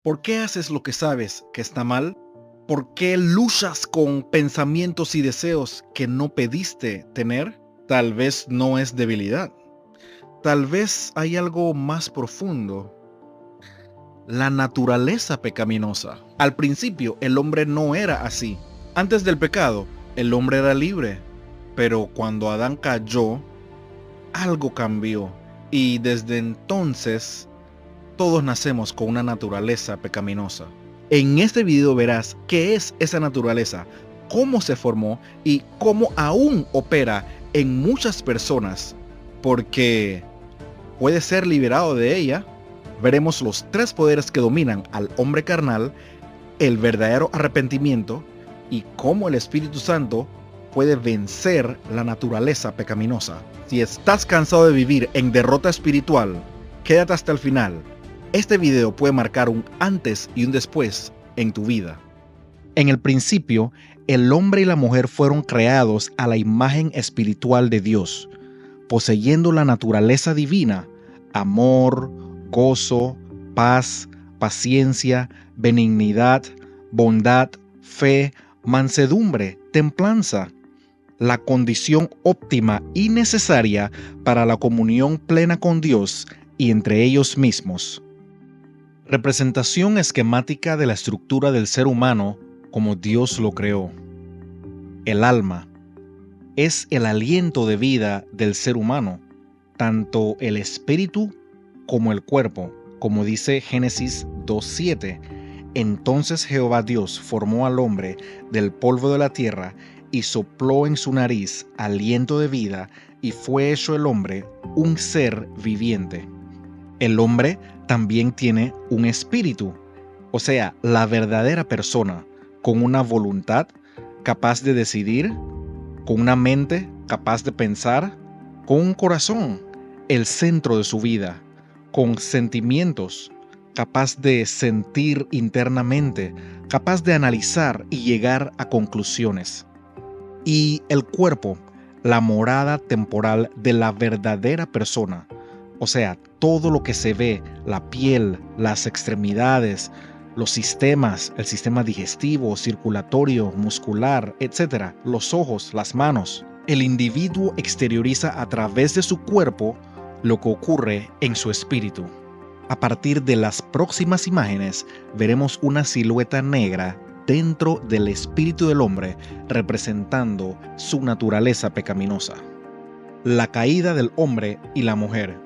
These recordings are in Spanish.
¿Por qué haces lo que sabes que está mal? ¿Por qué luchas con pensamientos y deseos que no pediste tener? Tal vez no es debilidad. Tal vez hay algo más profundo. La naturaleza pecaminosa. Al principio, el hombre no era así. Antes del pecado, el hombre era libre. Pero cuando Adán cayó, algo cambió. Y desde entonces, todos nacemos con una naturaleza pecaminosa. En este video verás qué es esa naturaleza, cómo se formó y cómo aún opera en muchas personas, porque puede ser liberado de ella. Veremos los tres poderes que dominan al hombre carnal, el verdadero arrepentimiento y cómo el Espíritu Santo puede vencer la naturaleza pecaminosa. Si estás cansado de vivir en derrota espiritual, quédate hasta el final. Este video puede marcar un antes y un después en tu vida. En el principio, el hombre y la mujer fueron creados a la imagen espiritual de Dios, poseyendo la naturaleza divina, amor, gozo, paz, paciencia, benignidad, bondad, fe, mansedumbre, templanza, la condición óptima y necesaria para la comunión plena con Dios y entre ellos mismos. Representación esquemática de la estructura del ser humano como Dios lo creó. El alma es el aliento de vida del ser humano, tanto el espíritu como el cuerpo, como dice Génesis 2:7. Entonces Jehová Dios formó al hombre del polvo de la tierra y sopló en su nariz aliento de vida, y fue hecho el hombre un ser viviente. El hombre también tiene un espíritu, o sea, la verdadera persona, con una voluntad capaz de decidir, con una mente capaz de pensar, con un corazón, el centro de su vida, con sentimientos, capaz de sentir internamente, capaz de analizar y llegar a conclusiones. Y el cuerpo, la morada temporal de la verdadera persona, o sea, todo lo que se ve, la piel, las extremidades, los sistemas, el sistema digestivo, circulatorio, muscular, etc., los ojos, las manos. El individuo exterioriza a través de su cuerpo lo que ocurre en su espíritu. A partir de las próximas imágenes, veremos una silueta negra dentro del espíritu del hombre, representando su naturaleza pecaminosa. La caída del hombre y la mujer.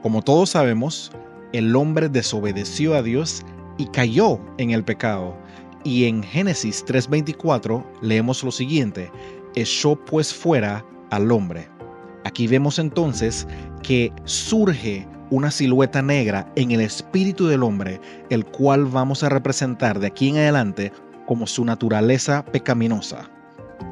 Como todos sabemos, el hombre desobedeció a Dios y cayó en el pecado. Y en Génesis 3:24 leemos lo siguiente: echó pues fuera al hombre. Aquí vemos entonces que surge una silueta negra en el espíritu del hombre, el cual vamos a representar de aquí en adelante como su naturaleza pecaminosa.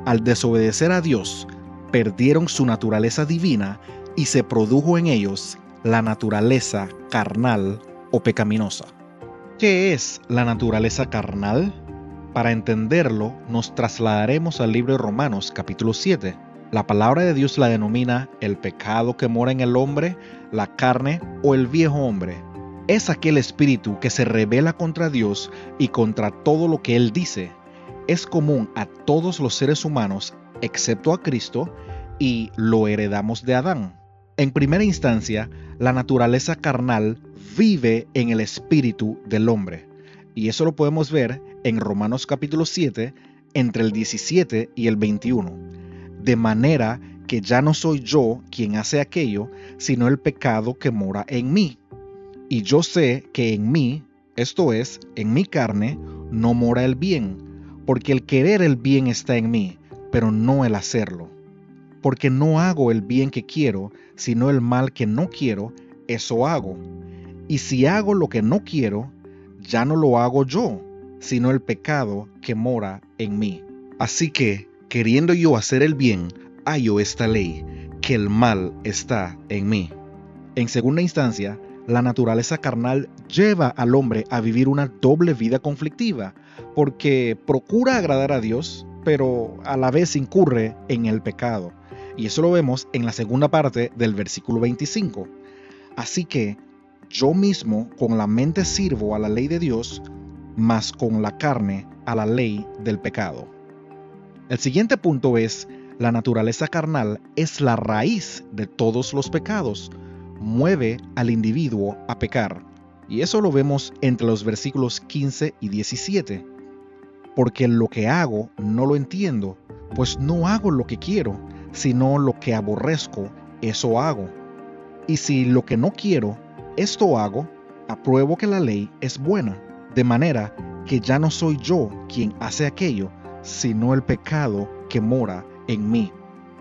Al desobedecer a Dios, perdieron su naturaleza divina y se produjo en ellos la naturaleza carnal o pecaminosa. ¿Qué es la naturaleza carnal? Para entenderlo, nos trasladaremos al libro de Romanos capítulo 7. La palabra de Dios la denomina el pecado que mora en el hombre, la carne o el viejo hombre. Es aquel espíritu que se rebela contra Dios y contra todo lo que Él dice. Es común a todos los seres humanos, excepto a Cristo, y lo heredamos de Adán. En primera instancia, la naturaleza carnal vive en el espíritu del hombre. Y eso lo podemos ver en Romanos capítulo 7, entre el 17 y el 21. De manera que ya no soy yo quien hace aquello, sino el pecado que mora en mí. Y yo sé que en mí, esto es, en mi carne, no mora el bien, porque el querer el bien está en mí, pero no el hacerlo. Porque no hago el bien que quiero, sino el mal que no quiero, eso hago. Y si hago lo que no quiero, ya no lo hago yo, sino el pecado que mora en mí. Así que, queriendo yo hacer el bien, hallo esta ley, que el mal está en mí. En segunda instancia, la naturaleza carnal lleva al hombre a vivir una doble vida conflictiva, porque procura agradar a Dios, pero a la vez incurre en el pecado. Y eso lo vemos en la segunda parte del versículo 25. Así que, yo mismo con la mente sirvo a la ley de Dios, mas con la carne a la ley del pecado. El siguiente punto es: la naturaleza carnal es la raíz de todos los pecados, mueve al individuo a pecar. Y eso lo vemos entre los versículos 15 y 17. Porque lo que hago no lo entiendo, pues no hago lo que quiero, sino lo que aborrezco, eso hago. Y si lo que no quiero, esto hago, apruebo que la ley es buena, de manera que ya no soy yo quien hace aquello, sino el pecado que mora en mí.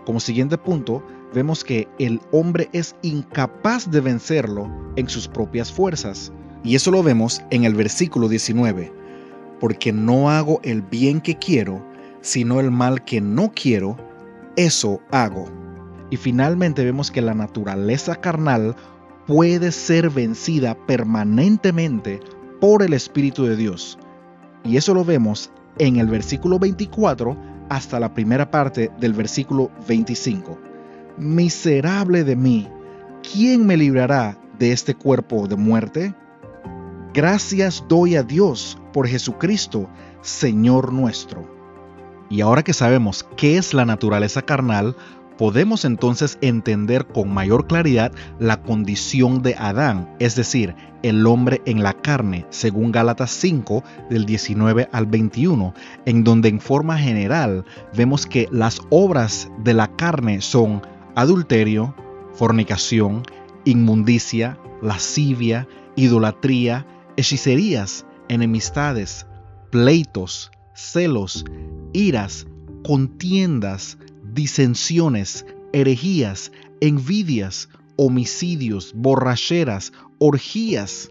Como siguiente punto, vemos que el hombre es incapaz de vencerlo en sus propias fuerzas. Y eso lo vemos en el versículo 19. Porque no hago el bien que quiero, sino el mal que no quiero, eso hago. Y finalmente vemos que la naturaleza carnal puede ser vencida permanentemente por el Espíritu de Dios. Y eso lo vemos en el versículo 24 hasta la primera parte del versículo 25. Miserable de mí, ¿quién me librará de este cuerpo de muerte? Gracias doy a Dios por Jesucristo, Señor nuestro. Y ahora que sabemos qué es la naturaleza carnal, podemos entonces entender con mayor claridad la condición de Adán, es decir, el hombre en la carne, según Gálatas 5, del 19 al 21, en donde en forma general vemos que las obras de la carne son adulterio, fornicación, inmundicia, lascivia, idolatría, hechicerías, enemistades, pleitos, celos, iras, contiendas, disensiones, herejías, envidias, homicidios, borracheras, orgías.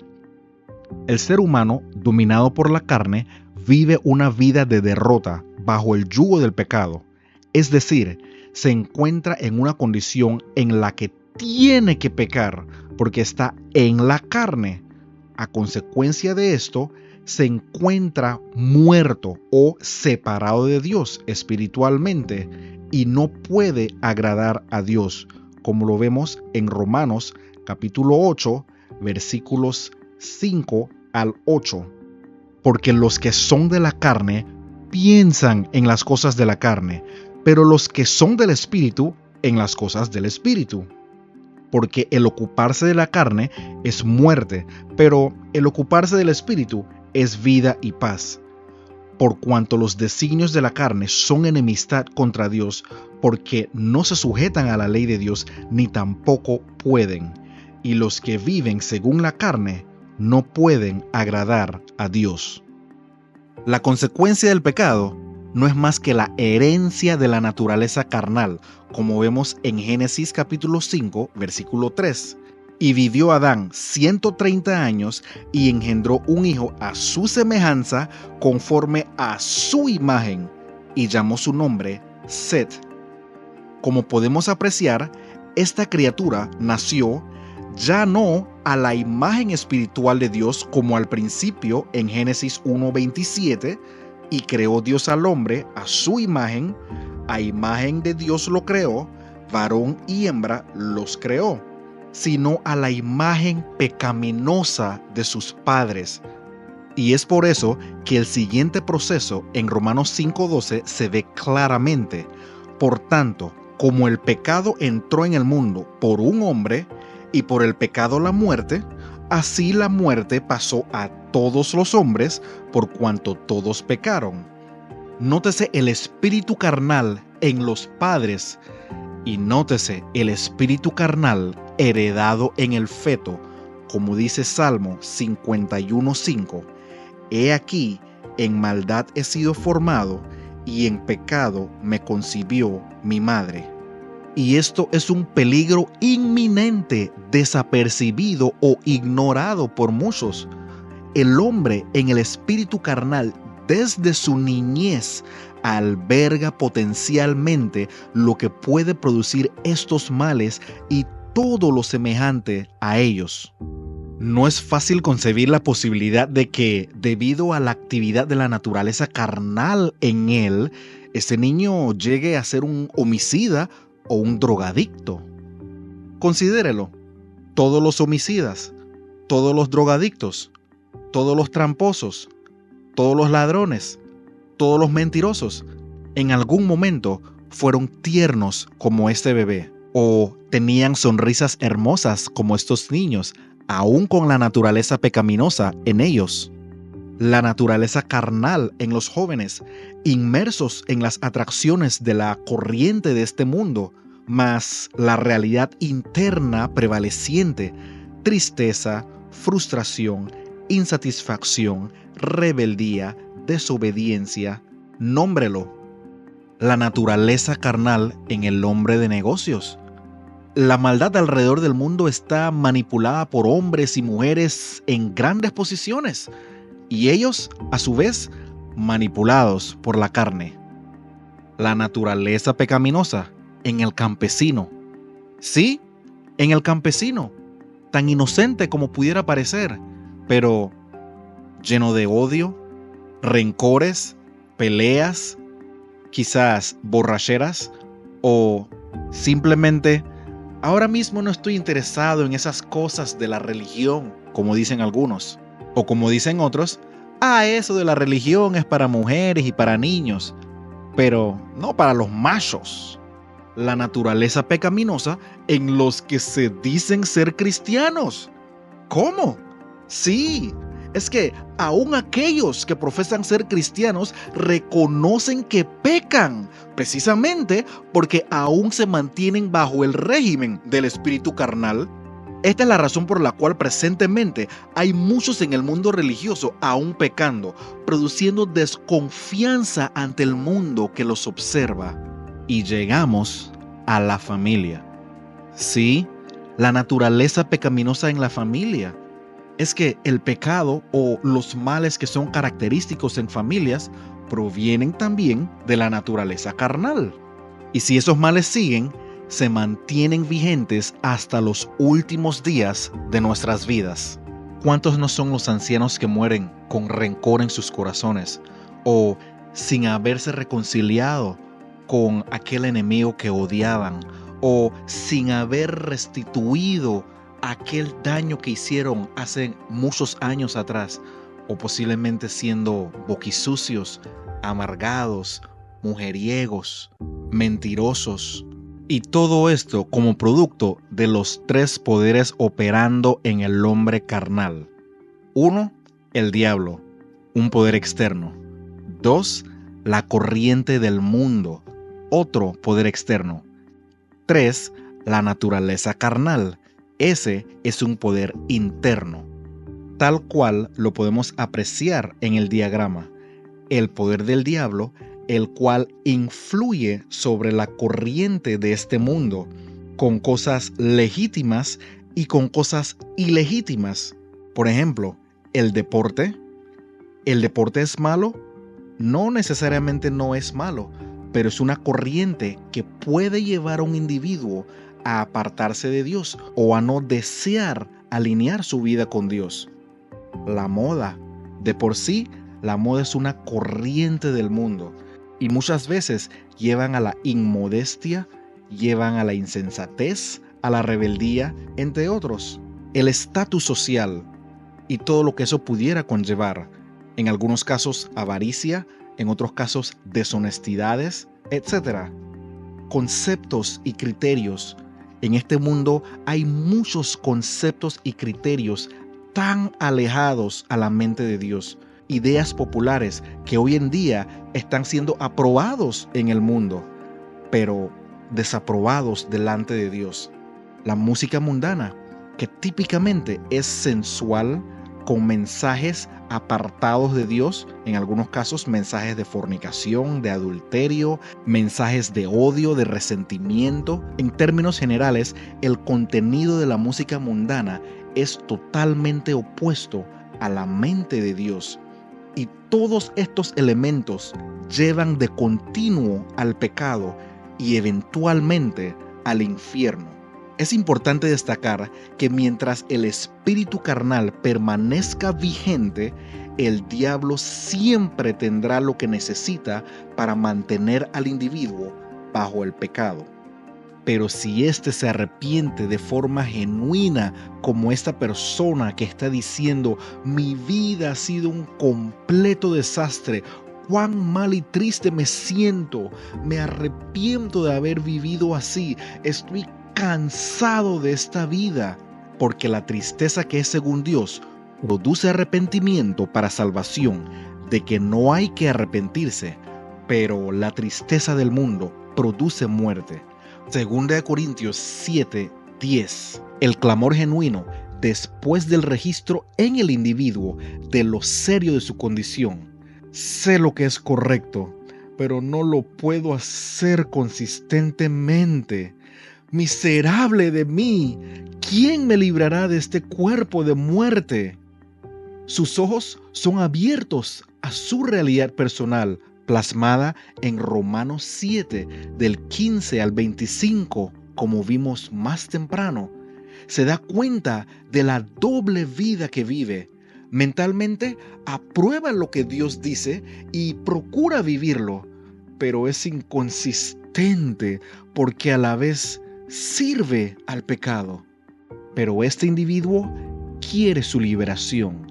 El ser humano, dominado por la carne, vive una vida de derrota bajo el yugo del pecado. Es decir, se encuentra en una condición en la que tiene que pecar porque está en la carne. A consecuencia de esto, se encuentra muerto o separado de Dios espiritualmente y no puede agradar a Dios, como lo vemos en Romanos capítulo 8, versículos 5 al 8. Porque los que son de la carne piensan en las cosas de la carne, pero los que son del Espíritu en las cosas del Espíritu. Porque el ocuparse de la carne es muerte, pero el ocuparse del Espíritu es vida y paz. Por cuanto los designios de la carne son enemistad contra Dios, porque no se sujetan a la ley de Dios, ni tampoco pueden. Y los que viven según la carne no pueden agradar a Dios. La consecuencia del pecado no es más que la herencia de la naturaleza carnal, como vemos en Génesis capítulo 5, versículo 3. Y vivió Adán 130 años y engendró un hijo a su semejanza, conforme a su imagen, y llamó su nombre Set. Como podemos apreciar, esta criatura nació ya no a la imagen espiritual de Dios como al principio en Génesis 1:27, y creó Dios al hombre a su imagen, a imagen de Dios lo creó, varón y hembra los creó, sino a la imagen pecaminosa de sus padres. Y es por eso que el siguiente proceso en Romanos 5:12 se ve claramente. Por tanto, como el pecado entró en el mundo por un hombre, y por el pecado la muerte, así la muerte pasó a todos los hombres, por cuanto todos pecaron. Nótese el espíritu carnal en los padres, y nótese el espíritu carnal heredado en el feto, como dice Salmo 51:5. He aquí, en maldad he sido formado, y en pecado me concibió mi madre. Y esto es un peligro inminente, desapercibido o ignorado por muchos. El hombre en el espíritu carnal, desde su niñez, alberga potencialmente lo que puede producir estos males y todo lo semejante a ellos. No es fácil concebir la posibilidad de que, debido a la actividad de la naturaleza carnal en él, ese niño llegue a ser un homicida o un drogadicto. Considérelo, todos los homicidas, Todos los drogadictos, todos los tramposos, todos los ladrones, todos los mentirosos, en algún momento fueron tiernos como este bebé, o tenían sonrisas hermosas como estos niños, aún con la naturaleza pecaminosa en ellos. La naturaleza carnal en los jóvenes, inmersos en las atracciones de la corriente de este mundo, más la realidad interna prevaleciente, tristeza, frustración, insatisfacción, rebeldía, desobediencia, nómbrelo. La naturaleza carnal en el hombre de negocios. La maldad alrededor del mundo está manipulada por hombres y mujeres en grandes posiciones, y ellos, a su vez, manipulados por la carne. La naturaleza pecaminosa en el campesino. Sí, en el campesino, tan inocente como pudiera parecer, pero lleno de odio, rencores, peleas, quizás borracheras, o simplemente, ahora mismo no estoy interesado en esas cosas de la religión, como dicen algunos. O como dicen otros, eso de la religión es para mujeres y para niños, pero no para los machos. La naturaleza pecaminosa en los que se dicen ser cristianos. ¿Cómo? Sí, es que aún aquellos que profesan ser cristianos reconocen que pecan, precisamente porque aún se mantienen bajo el régimen del espíritu carnal. Esta es la razón por la cual presentemente hay muchos en el mundo religioso aún pecando, produciendo desconfianza ante el mundo que los observa. Y llegamos a la familia. Sí, la naturaleza pecaminosa en la familia. Es que el pecado o los males que son característicos en familias provienen también de la naturaleza carnal. Y si esos males siguen, se mantienen vigentes hasta los últimos días de nuestras vidas. ¿Cuántos no son los ancianos que mueren con rencor en sus corazones o sin haberse reconciliado con aquel enemigo que odiaban o sin haber restituido aquel daño que hicieron hace muchos años atrás, o posiblemente siendo boquisucios, amargados, mujeriegos, mentirosos? Y todo esto como producto de los tres poderes operando en el hombre carnal. 1. El diablo, un poder externo. 2. La corriente del mundo, otro poder externo. 3. La naturaleza carnal. Ese es un poder interno, tal cual lo podemos apreciar en el diagrama. El poder del diablo, el cual influye sobre la corriente de este mundo, con cosas legítimas y con cosas ilegítimas. Por ejemplo, el deporte. ¿El deporte es malo? No necesariamente no es malo, pero es una corriente que puede llevar a un individuo a apartarse de Dios o a no desear alinear su vida con Dios. La moda, de por sí, la moda es una corriente del mundo y muchas veces llevan a la inmodestia, llevan a la insensatez, a la rebeldía, entre otros. El estatus social y todo lo que eso pudiera conllevar, en algunos casos avaricia, en otros casos deshonestidades, etc. Conceptos y criterios. En este mundo hay muchos conceptos y criterios tan alejados a la mente de Dios. Ideas populares que hoy en día están siendo aprobados en el mundo, pero desaprobados delante de Dios. La música mundana, que típicamente es sensual, con mensajes apartados de Dios, en algunos casos mensajes de fornicación, de adulterio, mensajes de odio, de resentimiento. En términos generales, el contenido de la música mundana es totalmente opuesto a la mente de Dios. Y todos estos elementos llevan de continuo al pecado y eventualmente al infierno. Es importante destacar que mientras el espíritu carnal permanezca vigente, el diablo siempre tendrá lo que necesita para mantener al individuo bajo el pecado. Pero si éste se arrepiente de forma genuina, como esta persona que está diciendo, mi vida ha sido un completo desastre, cuán mal y triste me siento, me arrepiento de haber vivido así, estoy cansado de esta vida, porque la tristeza que es según Dios produce arrepentimiento para salvación, de que no hay que arrepentirse, pero la tristeza del mundo produce muerte. 2 Corintios 7:10. El clamor genuino después del registro en el individuo de lo serio de su condición. Sé lo que es correcto, pero no lo puedo hacer consistentemente. Miserable de mí, ¿quién me librará de este cuerpo de muerte? Sus ojos son abiertos a su realidad personal, plasmada en Romanos 7, del 15 al 25, como vimos más temprano. Se da cuenta de la doble vida que vive. Mentalmente aprueba lo que Dios dice y procura vivirlo, pero es inconsistente porque a la vez sirve al pecado. Pero este individuo quiere su liberación,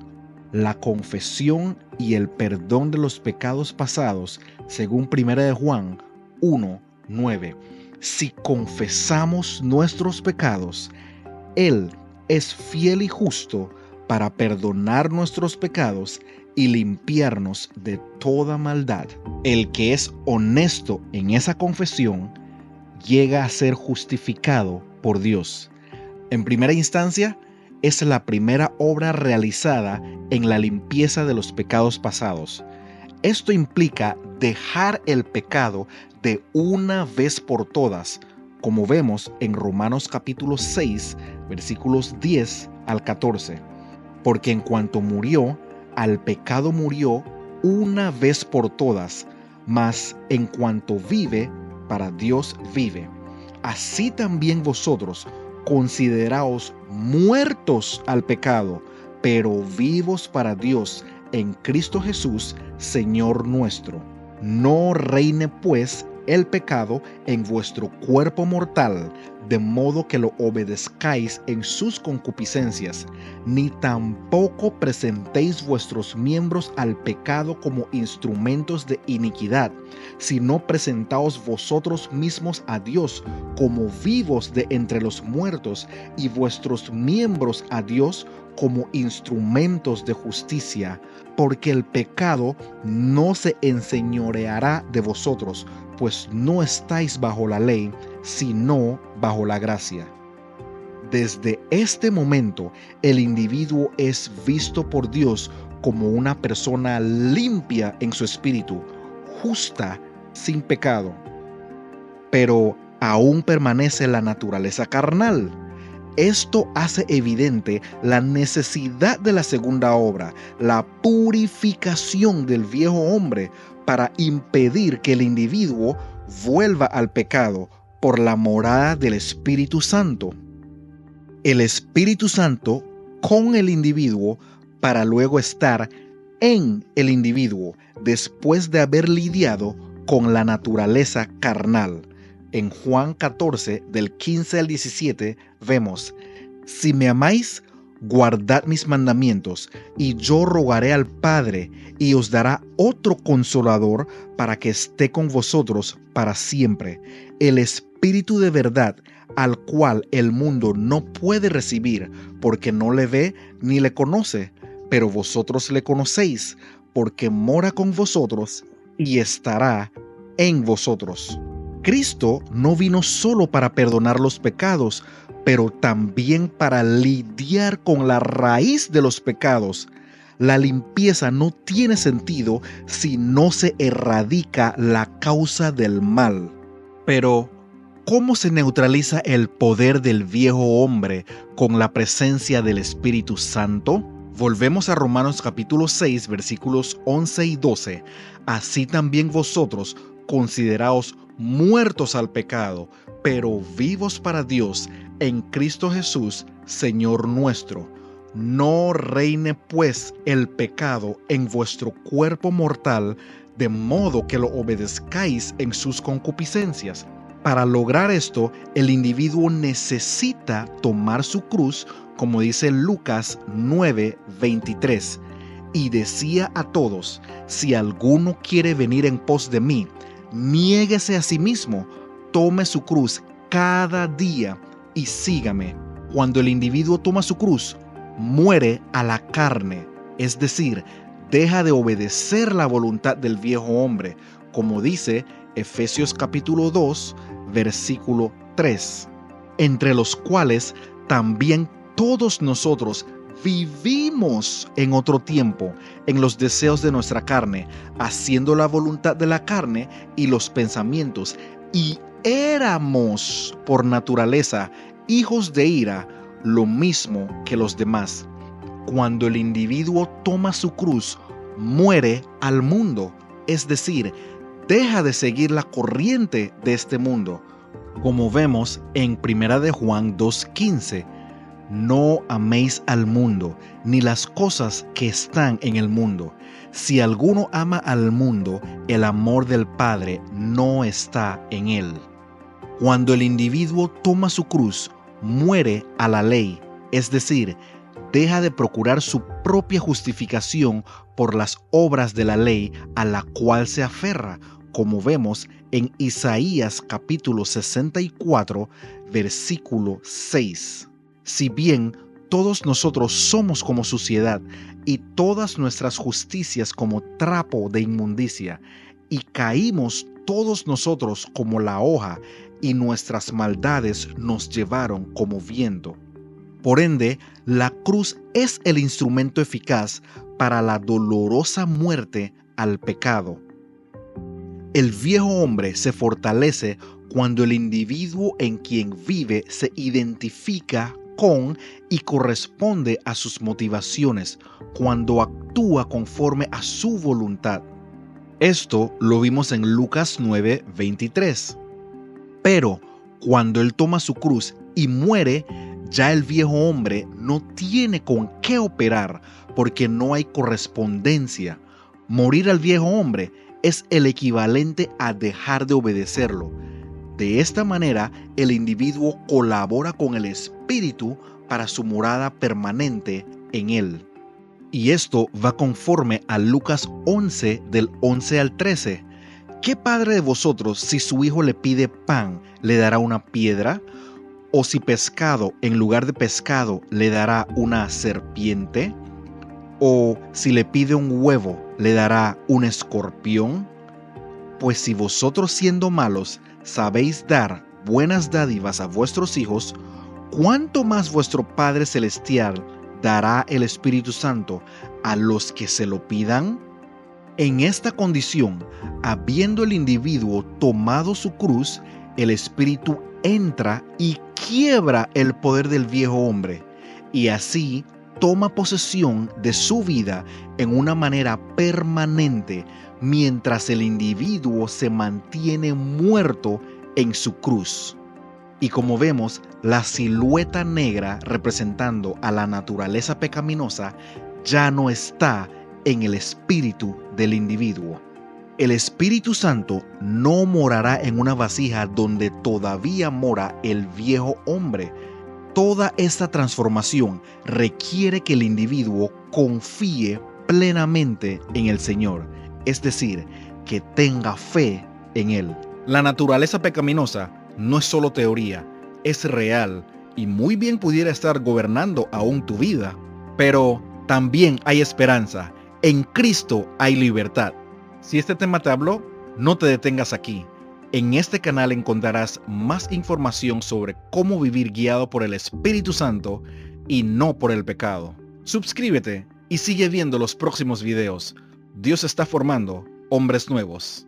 la confesión y el perdón de los pecados pasados, según 1 Juan 1:9. Si confesamos nuestros pecados, Él es fiel y justo para perdonar nuestros pecados y limpiarnos de toda maldad. El que es honesto en esa confesión llega a ser justificado por Dios. En primera instancia, es la primera obra realizada en la limpieza de los pecados pasados. Esto implica dejar el pecado de una vez por todas, como vemos en Romanos capítulo 6, versículos 10 al 14. Porque en cuanto murió, al pecado murió una vez por todas, mas en cuanto vive, para Dios vive. Así también vosotros, consideraos muertos al pecado, pero vivos para Dios en Cristo Jesús, Señor nuestro. No reine pues el pecado en vuestro cuerpo mortal, de modo que lo obedezcáis en sus concupiscencias, ni tampoco presentéis vuestros miembros al pecado como instrumentos de iniquidad, sino presentaos vosotros mismos a Dios como vivos de entre los muertos, y vuestros miembros a Dios como instrumentos de justicia, porque el pecado no se enseñoreará de vosotros, pues no estáis bajo la ley, sino bajo la gracia. Desde este momento, el individuo es visto por Dios como una persona limpia en su espíritu, justa, sin pecado. Pero aún permanece la naturaleza carnal. Esto hace evidente la necesidad de la segunda obra, la purificación del viejo hombre, para impedir que el individuo vuelva al pecado por la morada del Espíritu Santo. El Espíritu Santo con el individuo para luego estar en el individuo después de haber lidiado con la naturaleza carnal. En Juan 14, del 15 al 17, vemos: si me amáis, guardad mis mandamientos, y yo rogaré al Padre, y os dará otro consolador para que esté con vosotros para siempre, el Espíritu de verdad, al cual el mundo no puede recibir, porque no le ve ni le conoce, pero vosotros le conocéis, porque mora con vosotros y estará en vosotros. Cristo no vino solo para perdonar los pecados, pero también para lidiar con la raíz de los pecados. La limpieza no tiene sentido si no se erradica la causa del mal. Pero, ¿cómo se neutraliza el poder del viejo hombre con la presencia del Espíritu Santo? Volvemos a Romanos capítulo 6, versículos 11 y 12. Así también vosotros consideraos muertos al pecado, pero vivos para Dios en Cristo Jesús, Señor nuestro. No reine pues el pecado en vuestro cuerpo mortal, de modo que lo obedezcáis en sus concupiscencias. Para lograr esto, el individuo necesita tomar su cruz, como dice Lucas 9:23, y decía a todos: si alguno quiere venir en pos de mí, niéguese a sí mismo, tome su cruz cada día y sígame. Cuando el individuo toma su cruz, muere a la carne, es decir, deja de obedecer la voluntad del viejo hombre, como dice Efesios capítulo 2, versículo 3, entre los cuales también todos nosotros vivimos en otro tiempo en los deseos de nuestra carne, haciendo la voluntad de la carne y los pensamientos, y éramos por naturaleza hijos de ira, lo mismo que los demás. Cuando el individuo toma su cruz, muere al mundo, es decir, deja de seguir la corriente de este mundo. Como vemos en 1 de Juan 2:15, no améis al mundo, ni las cosas que están en el mundo. Si alguno ama al mundo, el amor del Padre no está en él. Cuando el individuo toma su cruz, muere a la ley, es decir, deja de procurar su propia justificación por las obras de la ley a la cual se aferra, como vemos en Isaías capítulo 64, versículo 6. Si bien todos nosotros somos como suciedad y todas nuestras justicias como trapo de inmundicia, y caímos todos nosotros como la hoja, y nuestras maldades nos llevaron como viento. Por ende, la cruz es el instrumento eficaz para la dolorosa muerte al pecado. El viejo hombre se fortalece cuando el individuo en quien vive se identifica con y corresponde a sus motivaciones, cuando actúa conforme a su voluntad. Esto lo vimos en Lucas 9:23. Pero cuando él toma su cruz y muere, ya el viejo hombre no tiene con qué operar porque no hay correspondencia. Morir al viejo hombre es el equivalente a dejar de obedecerlo. De esta manera, el individuo colabora con el Espíritu para su morada permanente en él. Y esto va conforme a Lucas 11, del 11 al 13. ¿Qué padre de vosotros, si su hijo le pide pan, le dará una piedra? ¿O si pescado, en lugar de pescado, le dará una serpiente? ¿O si le pide un huevo, le dará un escorpión? Pues si vosotros, siendo malos, sabéis dar buenas dádivas a vuestros hijos, ¿cuánto más vuestro Padre Celestial dará el Espíritu Santo a los que se lo pidan? En esta condición, habiendo el individuo tomado su cruz, el Espíritu entra y quiebra el poder del viejo hombre, y así toma posesión de su vida en una manera permanente, mientras el individuo se mantiene muerto en su cruz. Y como vemos, la silueta negra representando a la naturaleza pecaminosa ya no está en el espíritu del individuo. El Espíritu Santo no morará en una vasija donde todavía mora el viejo hombre. Toda esta transformación requiere que el individuo confíe plenamente en el Señor, es decir, que tenga fe en Él. La naturaleza pecaminosa no es solo teoría, es real y muy bien pudiera estar gobernando aún tu vida. Pero también hay esperanza. En Cristo hay libertad. Si este tema te habló, no te detengas aquí. En este canal encontrarás más información sobre cómo vivir guiado por el Espíritu Santo y no por el pecado. Suscríbete y sigue viendo los próximos videos. Dios está formando hombres nuevos.